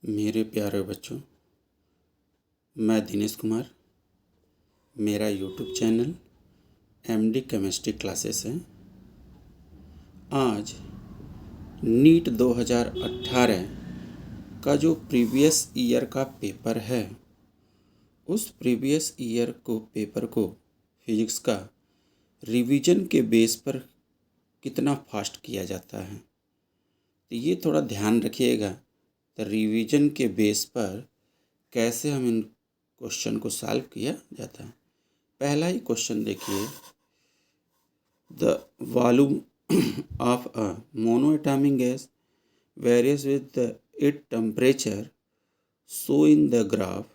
मेरे प्यारे बच्चों, मैं दिनेश कुमार। मेरा YouTube channel MD chemistry classes है। आज नीट 2018 का जो प्रीवियस ईयर का पेपर है, उस प्रीवियस ईयर को पेपर को फिजिक्स का रिवीजन के बेस पर कितना फास्ट किया जाता है, तो ये थोड़ा ध्यान रखिएगा। तो रिवीजन के बेस पर कैसे हम इन क्वेश्चन को सॉल्व किया जाता है। पहला ही क्वेश्चन देखिए, the volume of a monoatomic gas varies with it temperature, so in the graph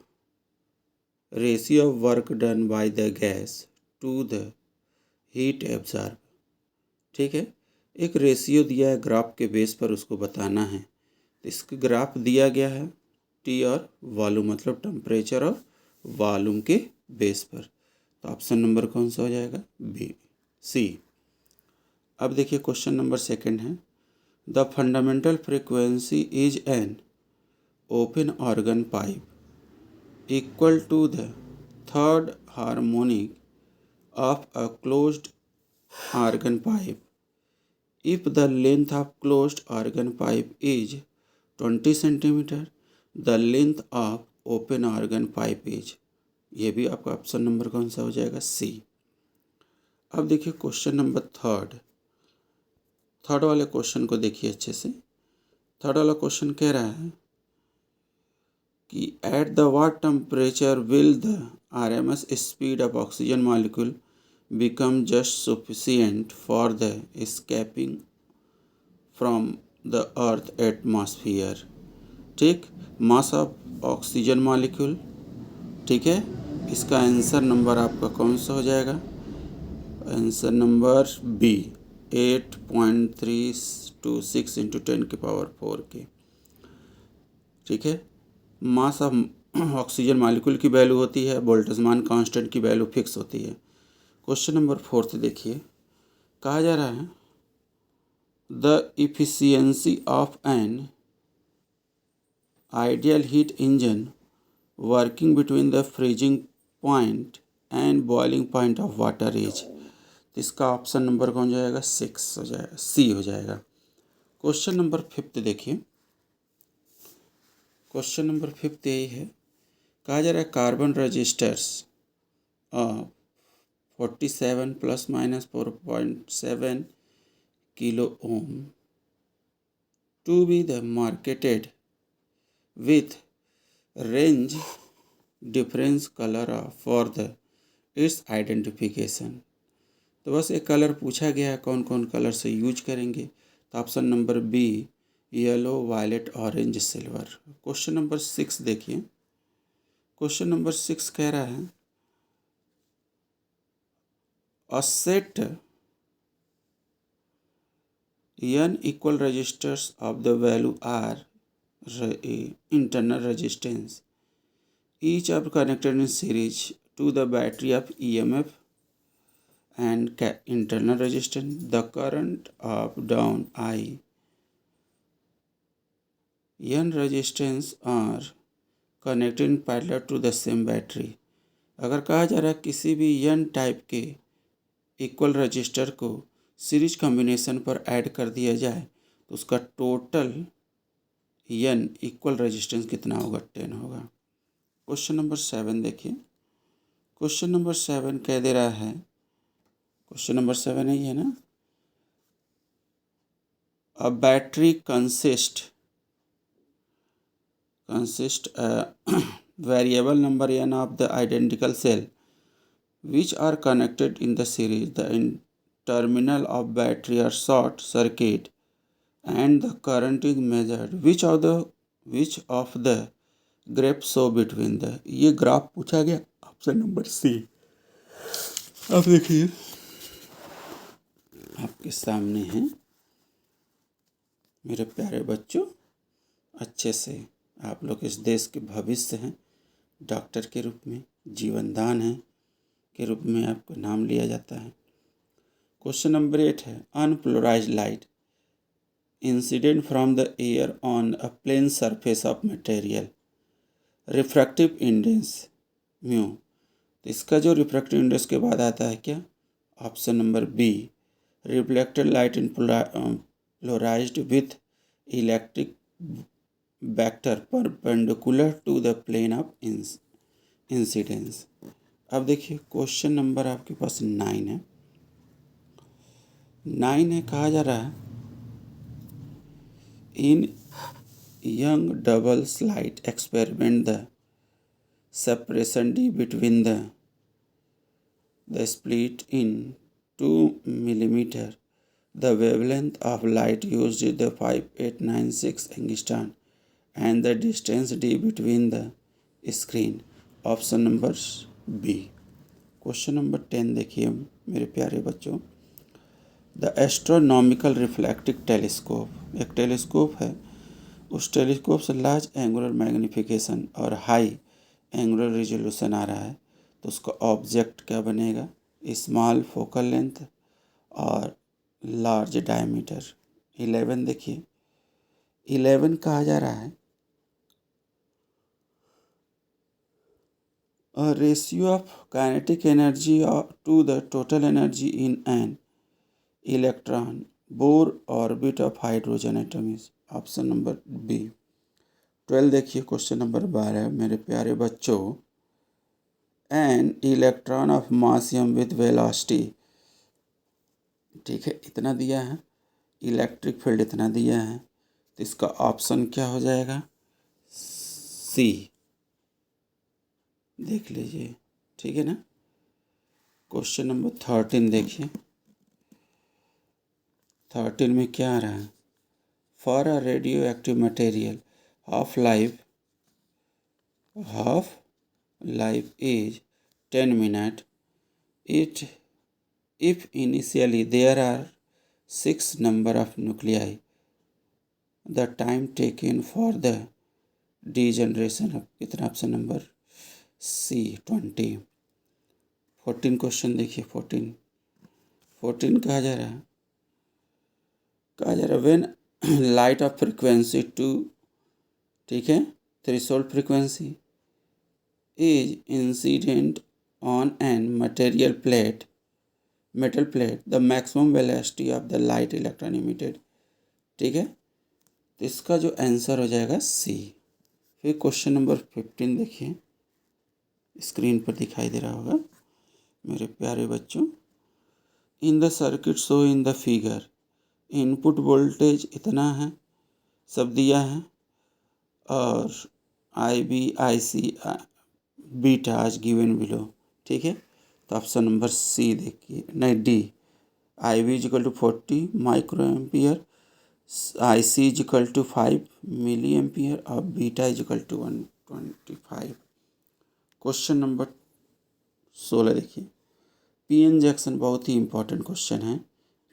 ratio of work done by the gas to the heat absorb. ठीक है, एक रेशियो दिया है, ग्राफ के बेस पर उसको बताना है। तो इसका ग्राफ दिया गया है टी और वॉल्यूम, मतलब टेम्परेचर और वॉल्यूम के बेस पर। तो ऑप्शन नंबर कौन सा हो जाएगा? B, C. अब देखिए क्वेश्चन नंबर सेकंड है, the fundamental frequency is an open organ pipe equal to the third harmonic of a closed organ pipe if the length of closed organ pipe is 20 centimeter, the length of open organ pipe is, ये भी आपका option number कौन सा हो जाएगा? सी। अब देखिए question number third वाले क्वेश्चन को देखिए अच्छे से। थर्ड वाला क्वेश्चन कह रहा है कि at the what temperature will the RMS speed of oxygen molecule become just sufficient for the escaping from the earth atmosphere। ठीक, मास ऑफ ऑक्सीजन मॉलिक्यूल। ठीक है, इसका आंसर नंबर आपका कौन सा हो जाएगा? आंसर नंबर बी, 8.326 इंटू 10⁴ के। ठीक है, मास ऑफ ऑक्सीजन मॉलिक्यूल की वैल्यू होती है, बोल्ट्जमान कांस्टेंट की वैल्यू फिक्स होती है। क्वेश्चन नंबर 4 देखिए, कहा जा रहा है the efficiency of an ideal heat engine working between the freezing point and boiling point of water is. इसका ऑप्शन नंबर कौन जाएगा? 6 हो जाएगा, सी हो जाएगा। क्वेश्चन नंबर 5 देखिए, क्वेश्चन नंबर 5 यही है, कहा जा रहा है carbon registers 47 ± 4.7 kilo ohm to be the marketed with range difference color for the its identification। तो बस एक कलर पूछा गया है, कौन कौन कलर से यूज करेंगे। तो option number B, yellow, violet, orange, silver. Question नंबर 6 देखिए, क्वेश्चन नंबर 6 कह रहा है a set n equal resistors of the value r internal resistance, each are connected in series to the battery of EMF and internal resistance, the current up down I n resistance are connected in parallel to the same battery। अगर कहा जा रहा है किसी भी n type के equal register को series combination पर ऐड कर दिया जाए तो उसका टोटल n इक्वल रेजिस्टेंस कितना होगा? 10 होगा। क्वेश्चन नंबर 7 देखिए, क्वेश्चन नंबर 7 कह दे रहा है, क्वेश्चन नंबर 7 ही है ना, a battery consist variable number n of the identical cell which are connected in the series, the terminal of battery are short circuit and the current is measured, which of the graph show between the। ये graph पूछा गया, option number C. अब देखिए आपके सामने है मेरे प्यारे बच्चों, अच्छे से आप लोग इस देश के भविष्य हैं, डॉक्टर के रूप में, जीवन दान है के रूप में आपका नाम लिया जाता है। क्वेश्चन नंबर 8 है, unpolarised light incident from the air on a plane surface of material. Refractive index mu. तो इसका जो रिफ्रैक्टिव इंडेक्स के बाद आता है क्या? Option number B, reflected light in polarised with electric vector perpendicular to the plane of incidence. अब देखिए क्वेश्चन नंबर आपके पास 9 है। 9 है, कहा जा रहा है in Young double slit experiment the separation d between the split in 2 millimeter. The wavelength of light used is the 5896 angstrom and the distance d between the screen. Option number B. Question नंबर 10 देखिए मेरे प्यारे बच्चों। The astronomical reflective telescope एक telescope है। उस telescope से large angular magnification और हाई एंगुलर रिजोल्यूशन आ रहा है, तो उसका ऑब्जेक्ट क्या बनेगा? स्मॉल फोकल लेंथ और लार्ज डायमीटर। 11 देखिए, 11 कहा जा रहा है a ratio of kinetic energy to the total energy in an electron Bohr orbit of hydrogen atoms. Option number B. 12 देखिए क्वेश्चन नंबर 12 मेरे प्यारे बच्चों। An electron of mass m with velocity, ठीक है, इतना दिया है, इलेक्ट्रिक फील्ड इतना दिया है, तो इसका ऑप्शन क्या हो जाएगा? सी। देख लीजिए, ठीक है ना। क्वेश्चन नंबर 13 देखिए। 13 में क्या आ रहा है? For a radio active material half life is 10 minute it if initially there are 6 number of nuclei, the time taken for the degeneration of कितना? Option number C 20। 14 क्वेश्चन देखिए। 14 कहा जा रहा है when light of frequency two, ठीक है, threshold frequency is incident on an metal plate the maximum velocity of the light electron emitted, ठीक है, तो इसका जो आंसर हो जाएगा सी। फिर क्वेश्चन नंबर 15 देखिए, स्क्रीन पर दिखाई दे रहा होगा मेरे प्यारे बच्चों। In the circuit show in the figure input voltage इतना है, सब दिया है, और I B I C beta आज गिवन बिलो, ठीक है, तो ऑप्शन नंबर सी देखिए, नहीं D. I V equal to 40 micro ampere, I C equal to 5 milli ampere और beta equal to 125। Question number 16 देखिए। पी एन जंक्शन बहुत ही इंपॉर्टेंट क्वेश्चन है।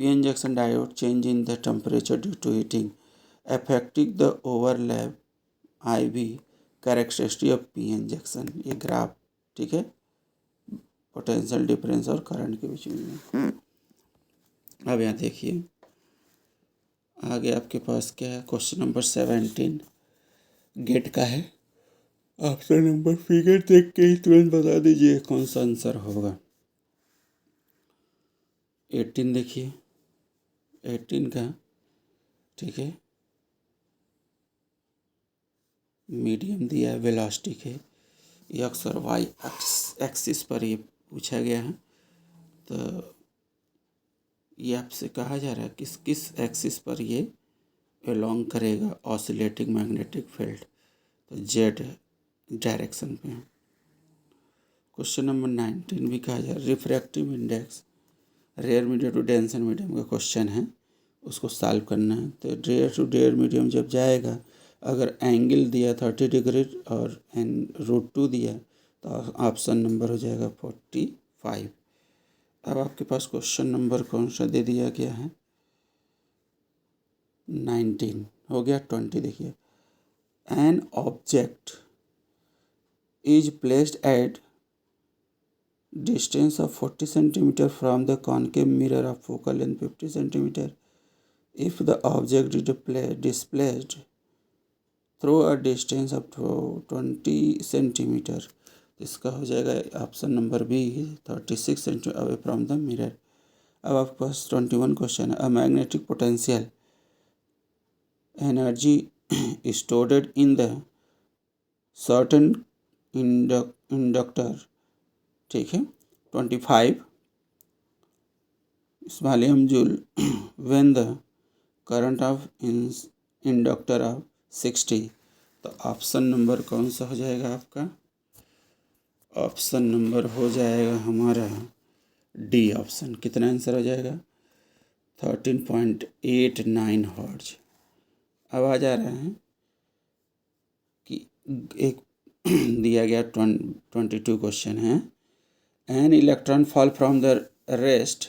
P N junction diode change in the temperature due to heating affecting the overlap I V characteristic of P N junction. ये graph, ठीक है, potential difference और current के बीच में। अब यहाँ देखिए आगे आपके पास क्या है। क्वेश्चन नंबर 17 गेट का है। ऑप्शन नंबर फिगर देख के ही तुरंत बता दीजिए कौन सा आंसर होगा। 18 देखिए, 18 का, ठीक है, मीडियम दिया है वेलोसिटी के, एक्स और वाई एक्सिस पर ये पूछा गया है। तो ये आपसे कहा जा रहा है किस एक्सिस पर ये अलोंग करेगा ऑसिलेटिंग मैग्नेटिक फील्ड, तो जेड डायरेक्शन पे है। क्वेश्चन नंबर 19 भी कहा जा रहा है refractive index rare medium to denser medium का क्वेश्चन है, उसको सॉल्व करना है। तो रेयर टू डेयर मीडियम जब जाएगा, अगर एंगल दिया 30 डिग्री और √2 दिया, तो ऑप्शन नंबर हो जाएगा 45। अब आपके पास क्वेश्चन नंबर कौन सा दे दिया गया है? 19 हो गया। 20 देखिए। An object is placed at distance of 40 centimetre from the concave mirror of focal length 50 centimetre if the object displaced through a distance of 20 centimetre, इसका हो जाएगा option number B 36 centimetre away from the mirror. अब आपके पास 21 question है। A magnetic potential energy stored in the certain inductor, ठीक है, 25 स्मॉलियम joule when the current of inductor of 60। तो ऑप्शन नंबर कौन सा हो जाएगा आपका? ऑप्शन नंबर हो जाएगा हमारा डी ऑप्शन। कितना आंसर हो जाएगा? 13.89 हर्ट्ज। अब आ जा रहा है कि एक दिया गया 22 क्वेश्चन है। An electron fall from the rest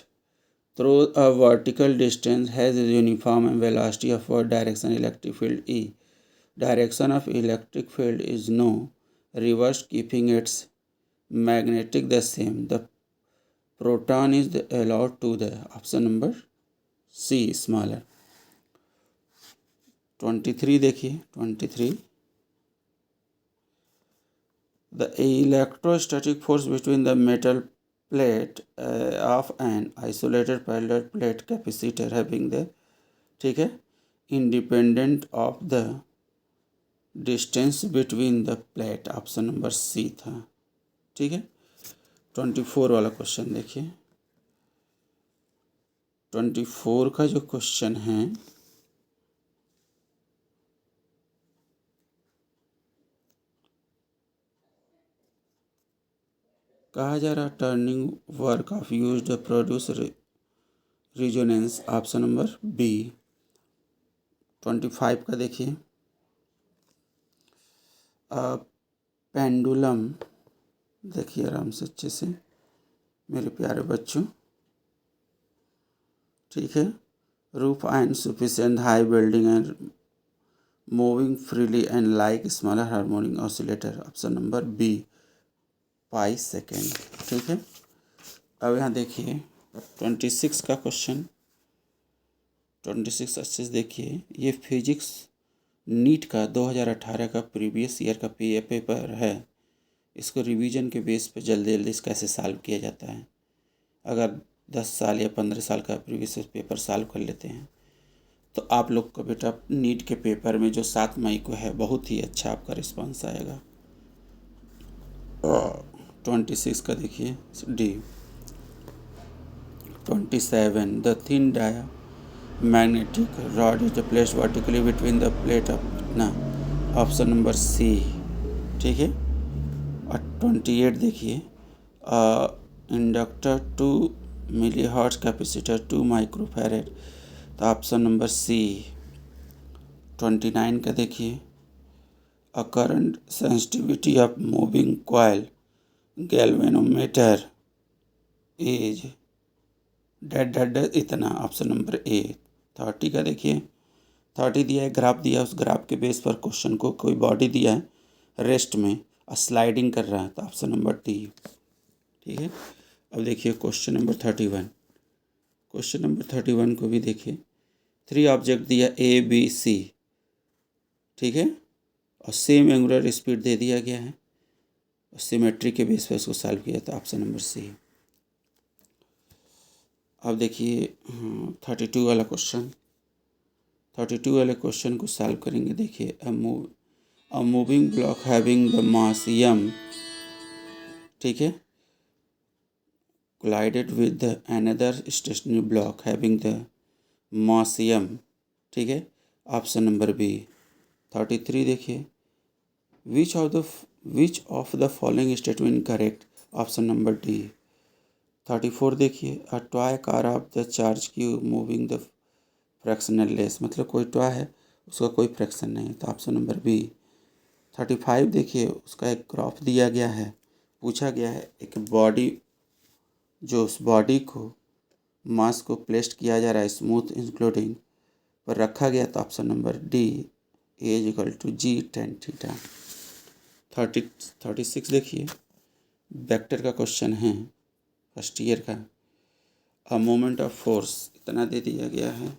through a vertical distance has uniform velocity of word direction electric field E. Direction of electric field is no reverse keeping its magnetic the same. The proton is allowed to the option number C smaller। 23 देखिए 23। The electrostatic force between the metal plate of an isolated parallel plate capacitor having the, ठीक है, independent of the distance between the plate, option number C था, ठीक है। 24 वाला question देखिए। 24 का जो क्वेश्चन है, कहा जा रहा turning work of used produce resonance, option number B. 25 का देखिए। पेंडुलम, देखिए आराम से अच्छे से मेरे प्यारे बच्चों, ठीक है। Roof and sufficient high building and moving freely and like smaller harmonic oscillator, option number B pi second, ठीक है। अब यहाँ देखिए 26 का क्वेश्चन। 26 अच्छे से देखिए। ये फिजिक्स नीट का 2018 का प्रीवियस ईयर का पेपर है। इसको रिवीजन के बेस पे जल्दी जल्दी कैसे सॉल्व किया जाता है। अगर 10 साल या 15 साल का प्रीवियस पेपर सॉल्व कर लेते हैं तो आप लोग को बेटा नीट के पेपर में जो 7 मई को है बहुत ही अच्छा आपका रिस्पांस आएगा। 26 का देखिए D. 27 the thin dia magnetic rod is placed vertically between the plate of ना, ऑप्शन नंबर सी, ठीक है। और 28 देखिए। Inductor 2 milli hertz capacitor 2 microfarad, तो ऑप्शन नंबर सी। 29 का देखिए। A current sensitivity of moving coil galvanometer is dead इतना, option number A. 30 का देखिए। 30 दिया है, ग्राफ दिया है, उस ग्राफ के बेस पर क्वेश्चन को कोई बॉडी दिया है रेस्ट में स्लाइडिंग कर रहा है, तो ऑप्शन नंबर डी, ठीक है। अब देखिए क्वेश्चन नंबर 31। क्वेश्चन नंबर 31 को भी देखिए। 3 ऑब्जेक्ट दिया ए बी सी, ठीक है, और सेम एंगुलर स्पीड दे दिया गया है, सिमेट्री के बेस पर इसको सॉल्व किया, तो ऑप्शन नंबर सी। अब देखिए 32 वाला क्वेश्चन। 32 वाले क्वेश्चन को सॉल्व करेंगे। देखिए a moving block having the mass m, ठीक है, collided with another stationary block having the mass m, ठीक है, ऑप्शन नंबर बी। 33 देखिए। Which of the following statement correct, option number D. 34 देखिए। A toy car of the charge Q moving the fractional less, मतलब कोई toy है उसका कोई fraction नहीं है, तो ऑप्शन नंबर बी। 35 देखिए। उसका एक ग्राफ दिया गया है, पूछा गया है एक बॉडी, जो उस बॉडी को मास को प्लेस्ड किया जा रहा है स्मूथ इंक्लूडिंग पर रखा गया, तो option number D A is equal to G tan theta. 36 देखिए। वेक्टर का क्वेश्चन है फर्स्ट ईयर का। अ मोमेंट ऑफ फोर्स इतना दे दिया गया है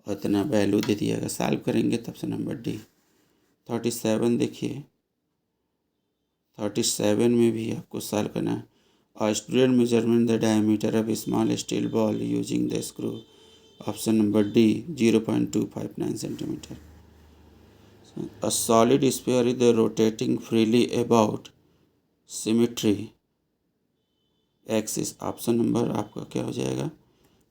और इतना वैल्यू दे दिया गया, सॉल्व करेंगे तब से नंबर डी। 37 देखिए, 37 में भी आपको सॉल्व करना है। A student measurement the diameter of a small steel ball using the screw. Option number D, 0.259 centimeter. A solid sphere is rotating freely about symmetry axis. Option number आपका क्या हो जाएगा?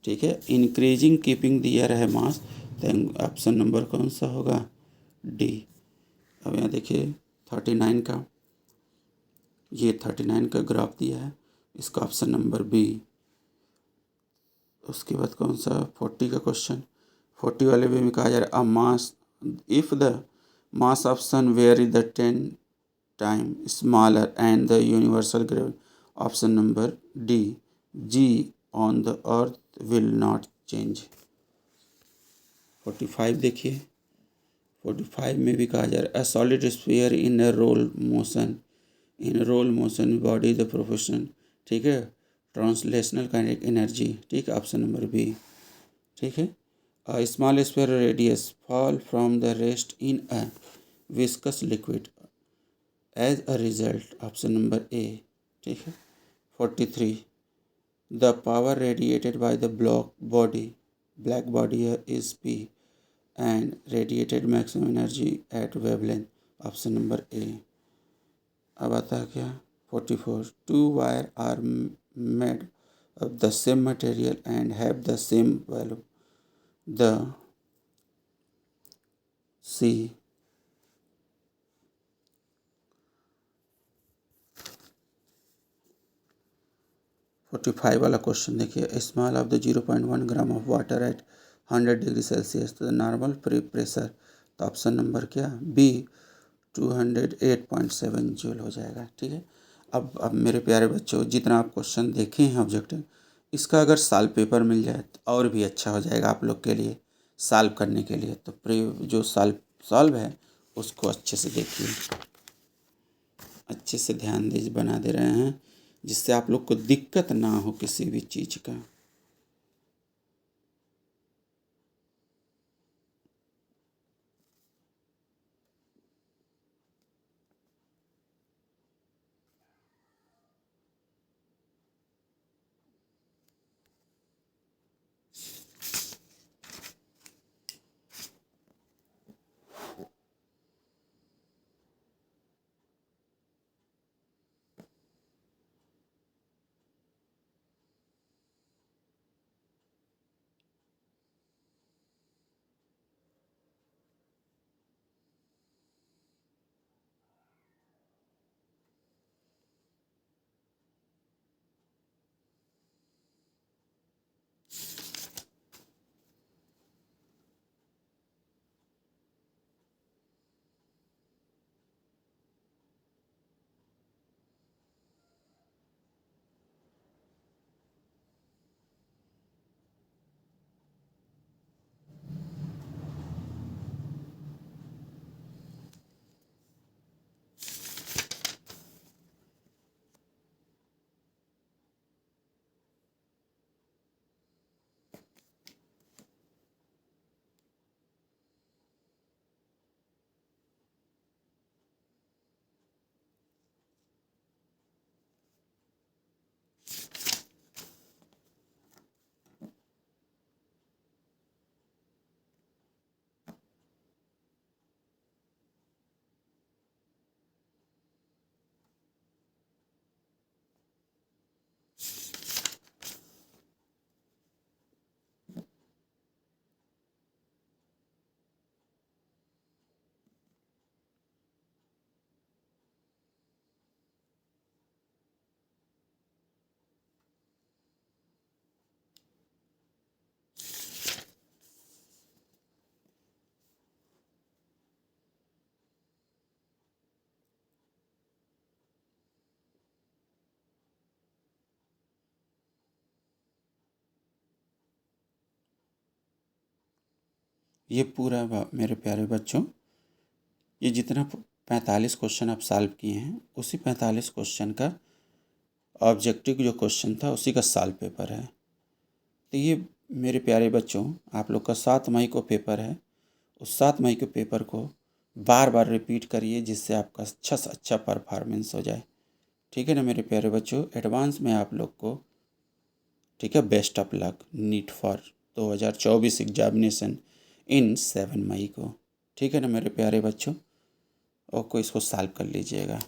ठीक है, इंक्रीजिंग कीपिंग दिया रहे मास, तो ऑप्शन नंबर कौन सा होगा? डी। अब यहाँ देखिए 39 का, ये 39 का ग्राफ दिया है, इसका ऑप्शन नंबर बी। उसके बाद कौन सा? 40 का क्वेश्चन, 40 वाले में कहा जा रहा है, a mass if the mass of sun where is the 10 time smaller and the universal gravity, option number D, G on the earth will not change. 45 देखिए, 45 में भी कहा जा रहा है, a solid sphere in a roll motion body the proportion, ठीक है, translational kinetic energy, ठीक है, ऑप्शन नंबर बी। ठीक है, a small sphere radius fall from the rest in a viscous liquid as a result, option number A. ठीक है, 43, the power radiated by the black body is P and radiated maximum energy at wavelength, option number A. अब आता है क्या? 44, two wire are made of the same material and have the same value, the C। 45 वाला question देखिए, small of the 0.1 gram of water at 100 degree Celsius, तो normal pressure, तो option number क्या? B, 208.7 joule हो जाएगा। ठीक है, अब मेरे प्यारे बच्चों, जितना आप क्वेश्चन देखे हैं ऑब्जेक्टिव, इसका अगर सॉल्व पेपर मिल जाए तो और भी अच्छा हो जाएगा आप लोग के लिए सॉल्व करने के लिए। तो जो सॉल्व है उसको अच्छे से देखिए, अच्छे से ध्यान दे बना दे रहे हैं, जिससे आप लोग को दिक्कत ना हो किसी भी चीज़ का। ये पूरा मेरे प्यारे बच्चों, ये जितना 45 क्वेश्चन आप सॉल्व किए हैं, उसी 45 क्वेश्चन का ऑब्जेक्टिव जो क्वेश्चन था उसी का सॉल्व पेपर है। तो ये मेरे प्यारे बच्चों, आप लोग का 7 मई को पेपर है। उस 7 मई के पेपर को बार बार रिपीट करिए, जिससे आपका अच्छा से अच्छा परफॉर्मेंस हो जाए। ठीक है ना मेरे प्यारे बच्चों, एडवांस में आप लोग को ठीक है best of luck NEET for 2024 examination in 7 मई को। ठीक है ना मेरे प्यारे बच्चों, और को इसको सॉल्व कर लीजिएगा।